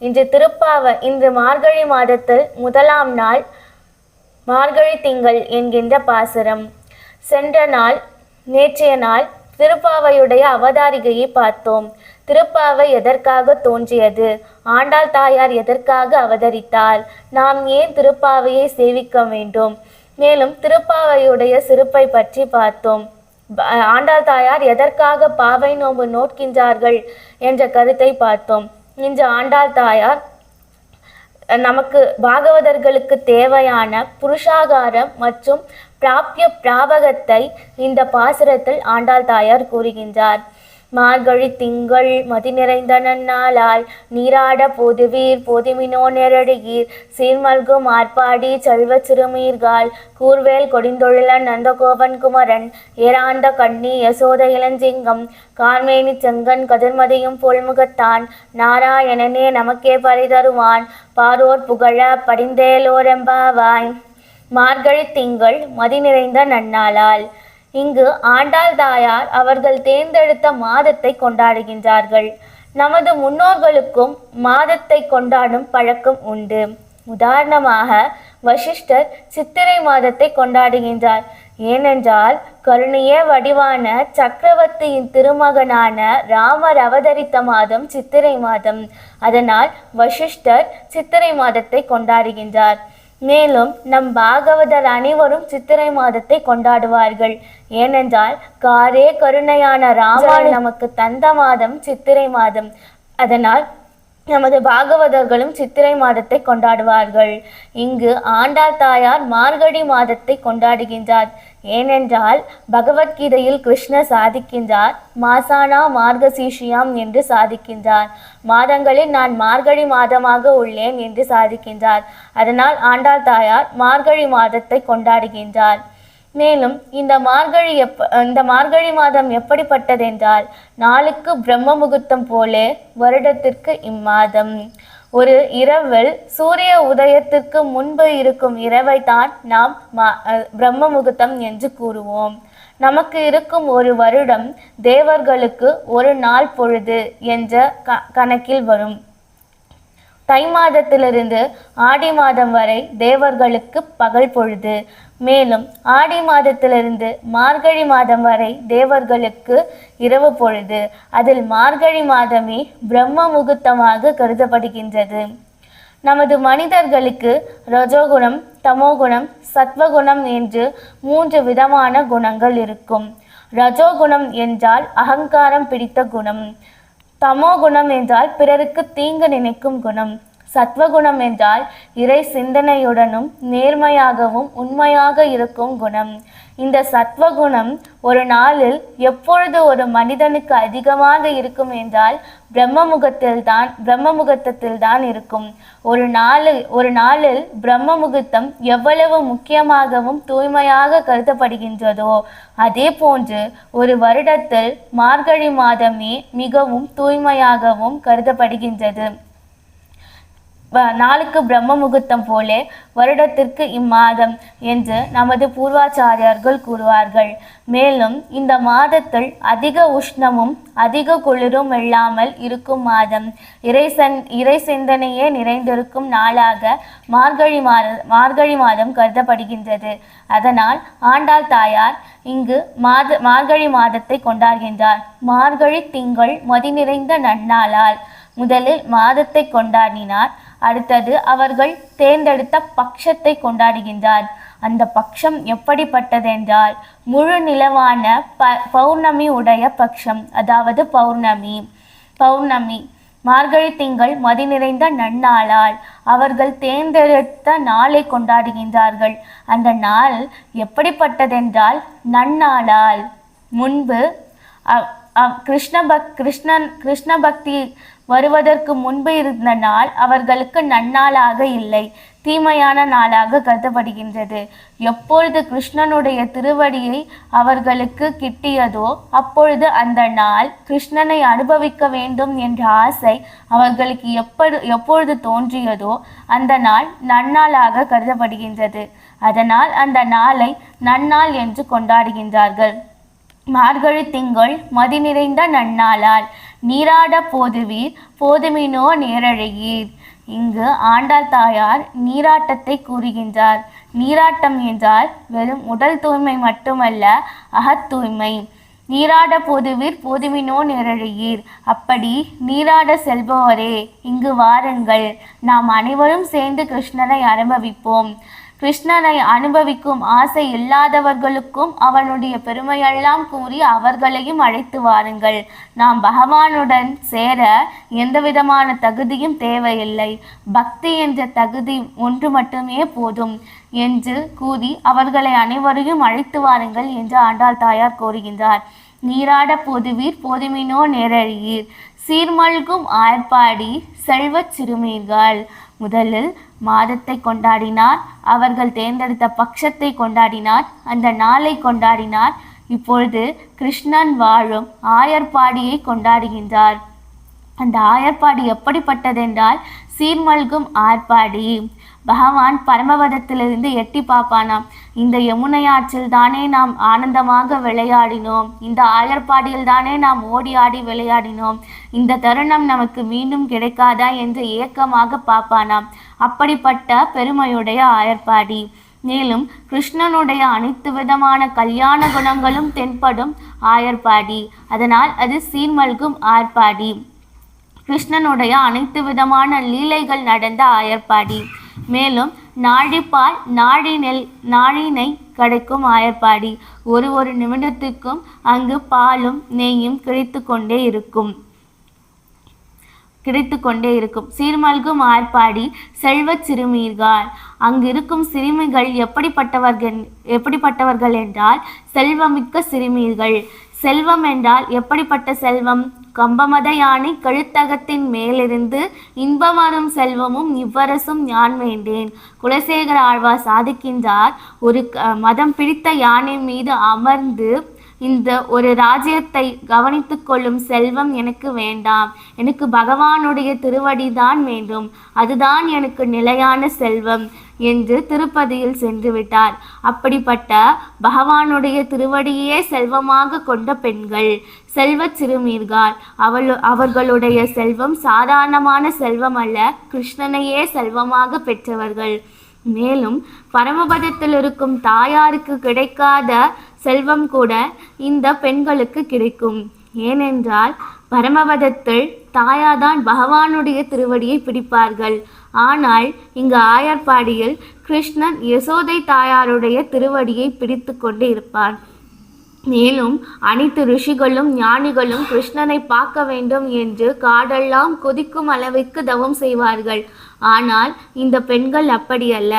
இன்று மார்கழி மாதத்தில் முதலாம் நாள் மார்கழி திங்கள் என்கின்ற பாசுரம். சென்ற நாள் நேற்றைய நாள் திருப்பாவையுடைய அவதாரிகையை பார்த்தோம். திருப்பாவை எதற்காக தோன்றியது? ஆண்டாள் தாயார் எதற்காக அவதரித்தாள்? நாம் ஏன் திருப்பாவையை சேவிக்க வேண்டும்? மேலும் திருப்பாவையுடைய சிறப்பை பற்றி பார்த்தோம். ஆண்டாள் தாயார் எதற்காக பாவை நோன்பு நோட்கின்றார்கள் என்ற கருத்தை பார்த்தோம். இன்று ஆண்டாள் தாயார் நமக்கு பாகவதர்களுக்கு தேவையான புருஷாகாரம் மற்றும் பிராபிய பிராபகத்தை இந்த பாசுரத்தில் ஆண்டாள் தாயார் கூறுகின்றார். மார்கழி திங்கள் மதி நிறைந்த நன்னாளால் நீராட போதுவீர் போதுமினோ நெரடுகீர் சீர்மல்கும் ஆர்ப்பாடி செல்வ சிறுமீர்கால் கூர்வேல் கொடிந்தொழிலன் நந்தகோபன் குமரன் ஏராந்த கண்ணி யசோத இளஞ்சிங்கம் கார்மேனி செங்கன் கதிர்மதியும் பொல்முகத்தான் நாராயணனே நமக்கே பரிதருவான் பாரோர் புகழ படிந்தேலோரெம்பாவாய். மார்கழி திங்கள் மதி நிறைந்த நன்னாளால் இங்கு ஆண்டாள் தாயார் அவர்கள் தேர்ந்தெடுத்த மாதத்தை கொண்டாடுகின்றார்கள். நமது முன்னோர்களுக்கும் மாதத்தை கொண்டாடும் பழக்கம் உண்டு. உதாரணமாக வசிஷ்டர் சித்திரை மாதத்தை கொண்டாடுகின்றார். ஏனென்றால் கருணையே வடிவான சக்கரவர்த்தியின் திருமகனான ராமர் அவதரித்த மாதம் சித்திரை மாதம். அதனால் வசிஷ்டர் சித்திரை மாதத்தை கொண்டாடுகின்றார். மேலும் நம் பாகவதர் அனைவரும் சித்திரை மாதத்தை கொண்டாடுவார்கள். ஏனென்றால் காரே கருணையான ராமர் நமக்கு தந்த மாதம் சித்திரை மாதம். அதனால் நமது பாகவதர்களும் சித்திரை மாதத்தை கொண்டாடுவார்கள். இங்கு ஆண்டாள் தாயார் மார்கழி மாதத்தை கொண்டாடுகின்றார். ஏனென்றால் பகவத்கீதையில் கிருஷ்ணர் சாதிக்கின்றார், மாசானா மார்கசீஷியாம் என்று சாதிக்கின்றார். மாதங்களில் நான் மார்கழி மாதமாக உள்ளேன் என்று சாதிக்கின்றார். அதனால் ஆண்டாள் தாயார் மார்கழி மாதத்தை கொண்டாடுகின்றார். மேலும் இந்த மார்கழி மாதம் எப்படிப்பட்டதென்றால் நாளுக்கு பிரம்ம முகூர்த்தம் போலே வருடத்திற்கு இம்மாதம். ஒரு இரவில் சூரிய உதயத்திற்கு முன்பு இருக்கும் இரவை தான் நாம் பிரம்ம முகூர்த்தம் என்று கூறுவோம். நமக்கு இருக்கும் ஒரு வருடம் தேவர்களுக்கு ஒரு நாள் பொழுது என்ற கணக்கில் வரும். தை மாதத்திலிருந்து ஆடி மாதம் வரை தேவர்களுக்கு பகல் பொழுது. மேலும் ஆடி மாதத்திலிருந்து மார்கழி மாதம் வரை தேவர்களுக்கு இரவு பொழுது. அதில் மார்கழி மாதமே பிரம்ம முகூர்த்தமாக கருதப்படுகின்றது. நமது மனிதர்களுக்கு ரஜோகுணம், தமோகுணம், சத்வகுணம் என்று 3 விதமான குணங்கள் இருக்கும். ரஜோகுணம் என்றால் அகங்காரம் பிடித்த குணம். தமோ குணம் என்றால் பிறருக்கு தீங்கு நினைக்கும் குணம். சத்வகுணம் என்றால் இறை சிந்தனையுடனும் நேர்மையாகவும் உண்மையாக இருக்கும் குணம். இந்த சத்வகுணம் ஒரு நாளில் எப்பொழுது ஒரு மனிதனுக்கு அதிகமாக இருக்கும் என்றால் பிரம்ம முகூர்த்தத்தில் தான் இருக்கும். ஒரு நாளில் பிரம்ம முகூர்த்தம் எவ்வளவு முக்கியமாகவும் தூய்மையாக கருதப்படுகின்றதோ அதே போன்று ஒரு வருடத்தில் மார்கழி மாதமே மிகவும் தூய்மையாகவும் கருதப்படுகின்றது. நாளுக்கு பிரம்ம முகூர்த்தம் போலே வருடத்திற்கு இம்மாதம் என்று நமது பூர்வாச்சாரியர்கள் கூறுவார்கள். மேலும் இந்த மாதத்தில் அதிக உஷ்ணமும் அதிக குளிரும் இல்லாமல் இருக்கும் மாதம். இறை சிந்தனையே நிறைந்திருக்கும் நாளாக மார்கழி மாதம் கருதப்படுகின்றது. அதனால் ஆண்டாள் தாயார் இங்கு மார்கழி மாதத்தை கொண்டாடுகின்றார். மார்கழி திங்கள் மதி நிறைந்த நன்னாளால் முதலில் மாதத்தை கொண்டாடினார். அடுத்தது அவர்கள் தேர்ந்தெடுத்த பட்சத்தை கொண்டாடுகின்றார். அந்த பட்சம் எப்படிப்பட்டதென்றால் முழு நிலவான பௌர்ணமி உடைய பட்சம், அதாவது பௌர்ணமி. மார்கழி திங்கள் மதி நிறைந்த நன்னாளால் அவர்கள் தேர்ந்தெடுத்த நாளை கொண்டாடுகின்றார்கள். அந்த நாள் எப்படிப்பட்டதென்றால் நன்னாளால் முன்பு கிருஷ்ண பக்தி வருவதற்கு முன்பு இருந்த நாள் அவர்களுக்கு நன்னாளாக இல்லை, தீமையான நாளாக கருதப்படுகின்றது. எப்பொழுது கிருஷ்ணனுடைய திருவடியை அவர்களுக்கு கிட்டியதோ அப்பொழுது அந்த நாள் கிருஷ்ணனை அனுபவிக்க வேண்டும் என்ற ஆசை அவர்களுக்கு எப்பொழுது தோன்றியதோ அந்த நாள் நன்னாளாக கருதப்படுகின்றது. அதனால் அந்த நாளை நன்னாள் என்று கொண்டாடுகின்றார்கள். மார்கழி திங்கள் மதி நிறைந்த நன்னாளால் நீராட போதுவீர் போதுமினோ நேரழையீர். இங்கு ஆண்டாள் தாயார் நீராட்டத்தை கூறுகின்றார். நீராட்டம் என்றால் வெறும் உடல் தூய்மை மட்டுமல்ல, அகத்தூய்மை. நீராட போதுவீர் போதுமினோ நேரழையீர். அப்படி நீராட செல்பவரே, இங்கு வாருங்கள், நாம் அனைவரும் சேர்ந்து கிருஷ்ணரை அனுபவிப்போம். கிருஷ்ணனை அனுபவிக்கும் ஆசை இல்லாதவர்களுக்கும் அவனுடைய பெருமையெல்லாம் கூறி அவர்களையும் அழைத்து வாருங்கள். நாம் பகவானுடன் சேர எந்தவிதமான தகுதியும் தேவையில்லை, பக்தி என்ற தகுதி ஒன்று மட்டுமே போதும் என்று கூறி அவர்களை அனைவரையும் அழைத்து வாருங்கள் என்று ஆண்டாள் தாயார் கோருகின்றார். நீராட போதுவீர் போதுமினோ நேரழியீர். சீர்மல்கும் ஆர்ப்பாடி செல்வச் சிறுமீர்கள். முதலில் மாதத்தை கொண்டாடினார், அவர்கள் தேர்ந்தெடுத்த பட்சத்தை கொண்டாடினார், அந்த நாளை கொண்டாடினார். இப்பொழுது கிருஷ்ணன் வாழும் ஆயர்பாடியை கொண்டாடுகின்றார். அந்த ஆயர்பாடி எப்படிப்பட்டதென்றால் சீர்மல்கும் ஆர்ப்பாடி. பகவான் பரமபதத்திலிருந்து எட்டி பார்ப்பானாம். இந்த யமுனை ஆற்றில் தானே நாம் ஆனந்தமாக விளையாடினோம், இந்த ஆயர்பாடியில் தானே நாம் ஓடி ஆடி விளையாடினோம், இந்த தருணம் நமக்கு மீண்டும் கிடைக்காதா என்று ஏக்கமாக பார்ப்பானாம். அப்படிப்பட்ட பெருமையுடைய ஆயர்பாடி. மேலும் கிருஷ்ணனுடைய அனைத்து விதமான கல்யாண குணங்களும் தென்படும் ஆயர்பாடி. அதனால் அது சீர்மல்கும் ஆர்ப்பாடி. கிருஷ்ணனுடைய அனைத்து விதமான லீலைகள் நடந்த ஆயர்பாடி. மேலும் நாழிப்பால் நாழினை கிடைக்கும் ஆயர்பாடி. ஒரு நிமிடத்துக்கும் அங்கு பாலும் நெய்யும் கிடைத்து கொண்டே இருக்கும். சீர்மல்கும் ஆர்ப்பாடி செல்வச் சிறுமீர்கள். அங்கிருக்கும் சிறுமிகள் எப்படிப்பட்டவர்கள் என்றால் செல்வமிக்க சிறுமீர்கள். செல்வம் என்றால் எப்படிப்பட்ட செல்வம்? கம்பமத யானை கழுத்தகத்தின் மேலிருந்து இன்பமரும் செல்வமும் இவ்வரசும் ஞான் வேண்டேன். குலசேகர ஆழ்வார் சாதிக்கின்றார், ஒரு மதம் பிடித்த யானை மீது அமர்ந்து இந்த ஒரு ராஜ்யத்தை கவனித்து கொள்ளும் செல்வம் எனக்கு வேண்டாம், எனக்கு பகவானுடைய திருவடிதான் வேண்டும், அதுதான் எனக்கு நிலையான செல்வம் என்று திருப்பதியில் சென்று விட்டார். அப்படிப்பட்ட பகவானுடைய திருவடியே செல்வமாக கொண்ட பெண்கள் செல்வச் சிறுமீர்கள். அவர்களுடைய செல்வம் சாதாரணமான செல்வம் அல்ல, கிருஷ்ணனையே செல்வமாக பெற்றவர்கள். மேலும் பரமபதத்தில் இருக்கும் தாயாருக்கு கிடைக்காத செல்வம் கூட இந்த பெண்களுக்கு கிடைக்கும். ஏனென்றால் பரமபதத்தில் தாயார்தான் பகவானுடைய திருவடியை பிடிப்பார்கள். ஆனால் இங்கு ஆயர்பாடியில் கிருஷ்ணன் யசோதை தாயாருடைய திருவடியை பிடித்து கொண்டு இருப்பார். மேலும் அனைத்து ரிஷிகளும் ஞானிகளும் கிருஷ்ணனை பார்க்க வேண்டும் என்று காடெல்லாம் கொதிக்கும் அளவுக்கு தவம் செய்வார்கள். ஆனால் இந்த பெண்கள் அப்படியல்ல,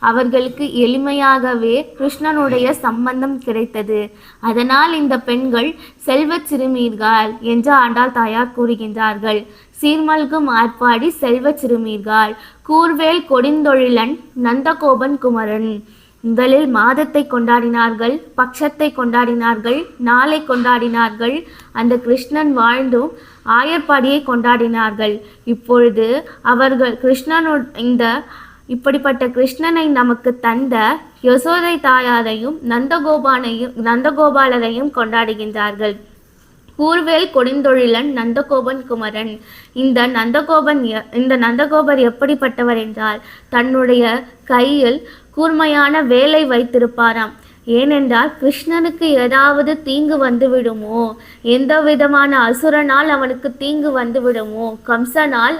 அவர்களுக்கு எளிமையாகவே கிருஷ்ணனுடைய சம்பந்தம் கிடைத்தது. அதனால் இந்த பெண்கள் செல்வச் சிறுமீர்கள் என்று ஆண்டாள் தாயார் கூறுகின்றார்கள். சீர்மல்கும் ஆர்ப்பாடி செல்வச் சிறுமீர்கள். கூர்வேல் கொடிந்தொழிலன் நந்தகோபன் குமரன். முதலில் மாதத்தை கொண்டாடினார்கள், பட்சத்தை கொண்டாடினார்கள், நாளை கொண்டாடினார்கள், அந்த கிருஷ்ணன் வாழ்ந்தும் ஆயர்பாடியை கொண்டாடினார்கள். இப்பொழுது அவர்கள் இப்படிப்பட்ட கிருஷ்ணனை நமக்கு தந்த யசோதை தாயாரையும் நந்தகோபாலரையும் கொண்டாடுகின்றார்கள். கூர்வேல் கொடிந்தொழிலன் நந்தகோபன் குமரன். இந்த நந்தகோபர் எப்படிப்பட்டவர் என்றால் தன்னுடைய கையில் கூர்மையான வேலை வைத்திருப்பாராம். ஏனென்றால் கிருஷ்ணனுக்கு ஏதாவது தீங்கு வந்துவிடுமோ, எந்த விதமான அசுரனால் அவனுக்கு தீங்கு வந்துவிடுமோ, கம்சனால்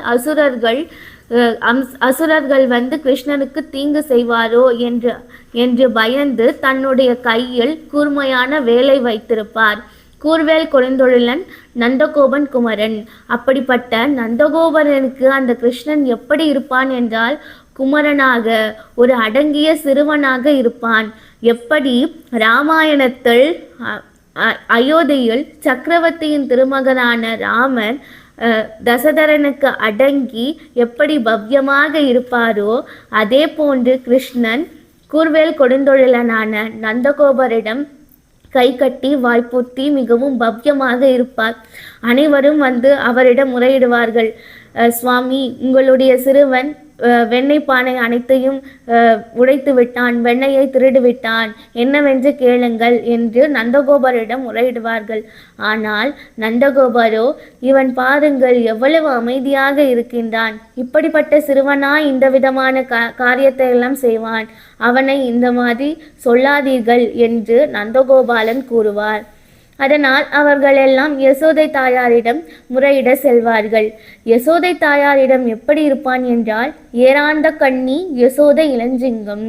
அசுரர்கள் வந்து கிருஷ்ணனுக்கு தீங்கு செய்வாரோ என்று பயந்து தன்னுடைய கையில் கூர்மையான வேலை வைத்திருப்பார். கூர்வேல் கொடிந்தொழிலன் நந்தகோபன் குமரன். அப்படிப்பட்ட நந்தகோபரனுக்கு அந்த கிருஷ்ணன் எப்படி இருப்பான் என்றால் குமரனாக, ஒரு அடங்கிய சிறுவனாக இருப்பான். எப்படி ராமாயணத்தில் அயோத்தியில் சக்கரவர்த்தியின் திருமகனான ராமன் தசரதனுக்கு அடங்கி எப்படி பவ்யமாக இருப்பாரோ, அதே போன்று கிருஷ்ணன் கூர்வேல் கொடுந்தொழிலனான நந்தகோபரிடம் கை கட்டி வாய்ப்புத்தி மிகவும் பவ்யமாக இருப்பார். அனைவரும் வந்து அவரிடம் முறையிடுவார்கள், சுவாமி, உங்களுடைய சிறுவன் வெண்ணெய் பானை அனைத்தையும் உடைத்து விட்டான், வெண்ணெயை திருடி விட்டான், என்னவென்று கேளுங்கள் என்று நந்தகோபரிடம் முறையிடுவார்கள். ஆனால் நந்தகோபரோ, இவன் பாருங்கள் எவ்வளவு அமைதியாக இருக்கின்றான், இப்படிப்பட்ட சிறுவனா இந்த விதமான காரியத்தை எல்லாம் செய்வான், அவனை இந்த மாதிரி சொல்லாதீர்கள் என்று நந்தகோபாலன் கூறுவார். அதனால் அவர்கள் எல்லாம் யசோதை தாயாரிடம் முறையிட செல்வார்கள். யசோதை தாயாரிடம் எப்படி இருப்பான் என்றால், ஏராந்த கண்ணி யசோதை இளஞ்சிங்கம்.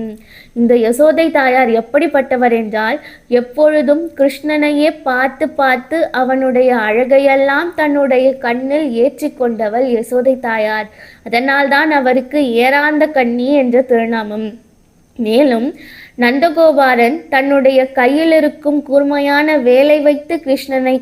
இந்த யசோதை தாயார் எப்படிப்பட்டவர் என்றால், எப்பொழுதும் கிருஷ்ணனையே பார்த்து பார்த்து அவனுடைய அழகையெல்லாம் தன்னுடைய கண்ணில் ஏற்றி கொண்டவள் யசோதை தாயார். அதனால்தான் அவருக்கு ஏராந்த கண்ணி என்ற திருநாமம். மேலும் நந்தகோபாலன் தன்னுடைய கையில் இருக்கும் கூர்மையான வேலை வைத்து கிருஷ்ணனை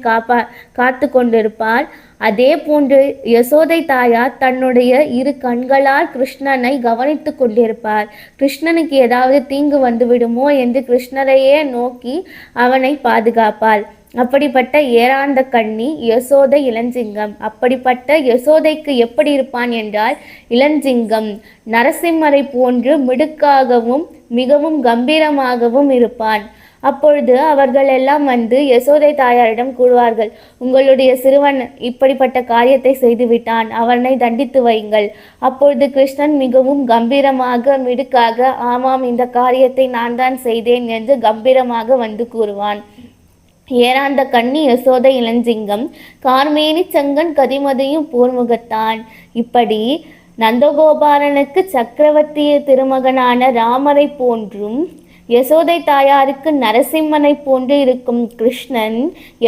காத்து கொண்டிருப்பார். அதே போன்று யசோதை தாயார் தன்னுடைய இரு கண்களால் கிருஷ்ணனை கவனித்து கொண்டிருப்பார். கிருஷ்ணனுக்கு ஏதாவது தீங்கு வந்துவிடுமோ என்று கிருஷ்ணரையே நோக்கி அவனை பாதுகாப்பாள். அப்படிப்பட்ட ஏராந்த கண்ணி யசோதை இளஞ்சிங்கம். அப்படிப்பட்ட யசோதைக்கு எப்படி இருப்பான் என்றால், இளஞ்சிங்கம் நரசிம்மரை போன்று மிடுக்காகவும் மிகவும் கம்பீரமாகவும் இருப்பான். அப்பொழுது அவர்கள் எல்லாம் வந்து யசோதை தாயாரிடம் கூறுவார்கள், உங்களுடைய சிறுவன் இப்படிப்பட்ட காரியத்தை செய்துவிட்டான், அவனை தண்டித்து வையுங்கள். அப்பொழுது கிருஷ்ணன் மிகவும் கம்பீரமாக மிடுக்காக, ஆமாம் இந்த காரியத்தை நான் தான் செய்தேன் என்று கம்பீரமாக வந்து கூறுவான். ஏராந்த கண்ணி யசோதை இளஞ்சிங்கம், கார்மேனி சங்கன் கதிமதியும் போர்முகத்தான். இப்படி நந்தகோபாலனுக்கு சக்கரவர்த்தி திருமகனான ராமரை போன்றும் யசோதை தாயாருக்கு நரசிம்மனை போன்று இருக்கும் கிருஷ்ணன்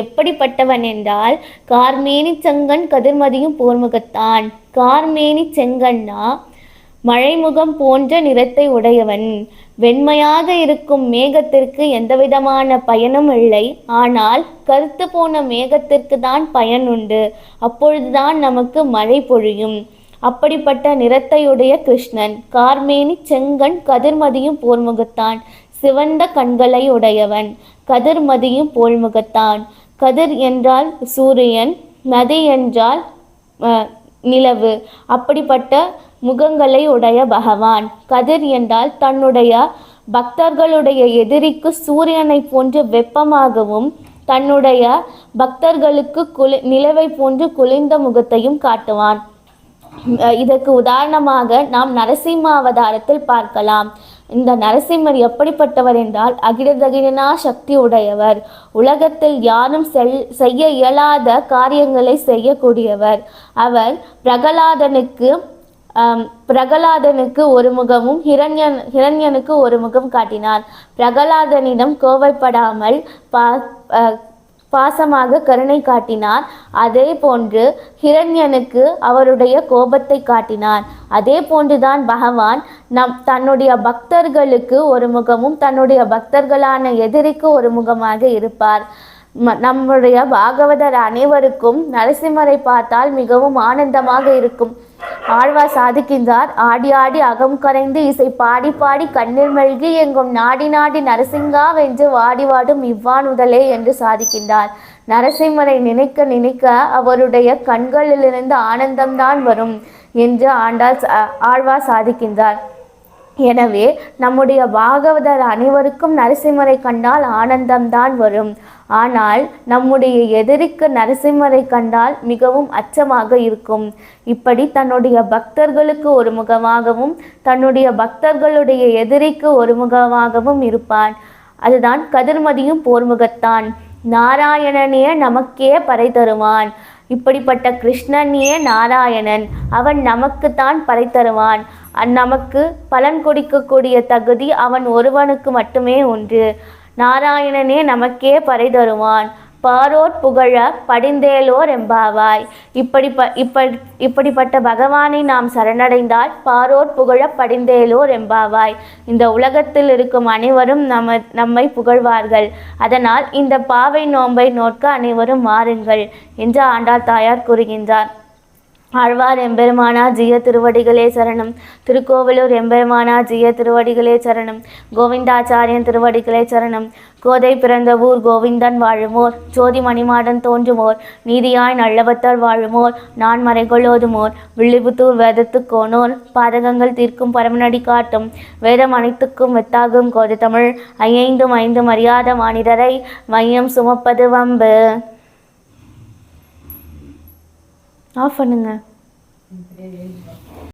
எப்படிப்பட்டவன் என்றால், கார்மேனி செங்கன் கதிர்மதியும் போர்முகத்தான். கார்மேனி செங்கன்னா மழைமுகம் போன்ற நிறத்தை உடையவன். வெண்மையாக இருக்கும் மேகத்திற்கு எந்தவிதமான பயனும் இல்லை. ஆனால் கருத்து போன மேகத்திற்கு தான் பயன் உண்டு. அப்பொழுதுதான் நமக்கு மழை பொழியும். அப்படிப்பட்ட நிறத்தையுடைய கிருஷ்ணன் கார்மேனி செங்கன் கதிர்மதியும் போர்முகத்தான். சிவந்த கண்களை உடையவன், கதிர்மதியும் போல்முகத்தான். கதிர் என்றால் சூரியன், மதி என்றால் நிலவு. அப்படிப்பட்ட முகங்களை உடைய பகவான். கதிர் என்றால் தன்னுடைய பக்தர்களுடைய எதிரிக்கு சூரியனை போன்று வெப்பமாகவும் தன்னுடைய பக்தர்களுக்கு நிலவை போன்று குளிர்ந்த முகத்தையும் காட்டுவான். இதற்கு உதாரணமாக நாம் நரசிம்ம அவதாரத்தில் பார்க்கலாம். இந்த நரசிம்மர் எப்படிப்பட்டவர் என்றால், அகிடதகிடனா சக்தி உடையவர். உலகத்தில் யாரும் செய்ய இயலாத காரியங்களை செய்யக்கூடியவர். அவர் பிரகலாதனுக்கு ஒரு முகமும் ஹிரண்யனுக்கு ஒரு முகம் காட்டினார். பிரகலாதனிடம் கோவைப்படாமல் பாசமாக கருணை காட்டினார். அதே போன்று ஹிரண்யனுக்கு அவருடைய கோபத்தை காட்டினார். அதே போன்றுதான் பகவான் தன்னுடைய பக்தர்களுக்கு ஒரு முகமும் தன்னுடைய பக்தர்களான எதிரிக்கு ஒரு முகமாக இருப்பார். நம்முடைய பாகவதர் அனைவருக்கும் நரசிம்மரை பார்த்தால் மிகவும் ஆனந்தமாக இருக்கும். ஆழ்வார் சாதிக்கின்றார், ஆடி ஆடி அகம் கரைந்து இசை பாடி பாடி கண்ணீர் மெல்கி எங்கும் நாடி நாடி நரசிங்கா வென்று வாடி வாடும் இவ்வானுதலே என்று சாதிக்கின்றார். நரசிம்மரை நினைக்க நினைக்க அவருடைய கண்களிலிருந்து ஆனந்தம்தான் வரும் என்று ஆழ்வார் சாதிக்கின்றார். எனவே நம்முடைய பாகவதர் அனைவருக்கும் நரசிம்மரை கண்டால் ஆனந்தம்தான் வரும். ஆனால் நம்முடைய எதிரிக்கு நரசிம்மரை கண்டால் மிகவும் அச்சமாக இருக்கும். இப்படி தன்னுடைய பக்தர்களுக்கு ஒரு முகமாகவும் தன்னுடைய பக்தர்களுடைய எதிரிக்கு ஒரு முகமாகவும் இருப்பான். அதுதான் கதிர்மதியும் போர்முகத்தான். நாராயணனே நமக்கே பறை தருவான். இப்படிப்பட்ட கிருஷ்ணனே நாராயணன். அவன் நமக்குத்தான் பறை தருவான். நமக்கு பலன் கொடுக்கக்கூடிய தகுதி அவன் ஒருவனுக்கு மட்டுமே உண்டு. நாராயணனே நமக்கே பறை தருவான். பாரோர் புகழ படிந்தேலோர் எம்பாவாய். இப்படிப்பட்ட பகவானை நாம் சரணடைந்தால் பாரோர் புகழ படிந்தேலோர் எம்பாவாய். இந்த உலகத்தில் இருக்கும் அனைவரும் நம்மை புகழ்வார்கள். அதனால் இந்த பாவை நோன்பை நோக்க அனைவரும் வாருங்கள் என்று ஆண்டாள் தாயார் கூறுகின்றார். ஆழ்வார் எம்பெருமானார் ஜீய திருவடிகளே சரணம். திருக்கோவிலூர் எம்பெருமானார் ஜீய திருவடிகளே சரணம். கோவிந்தாச்சாரியன் திருவடிகளே சரணம். கோதை பிறந்த ஊர் கோவிந்தன் வாழுமோர், ஜோதி மணிமாடன் தோன்றுமோர், நீதியாய் நல்லவத்தர் வாழுமோர், நான் மறைகளோதுமோர், வில்லிபுத்தூர் வேதத்துக்கோனோர், பாதகங்கள் தீர்க்கும் பரமநடி காட்டும், வேதம் அனைத்துக்கும் வெத்தாகும் கோதை தமிழ், ஐயைந்தும் ஐந்தும் அறியாத மானிடரை மையம் சுமப்பது வம்பு. ஆஃப் பண்ணுங்க.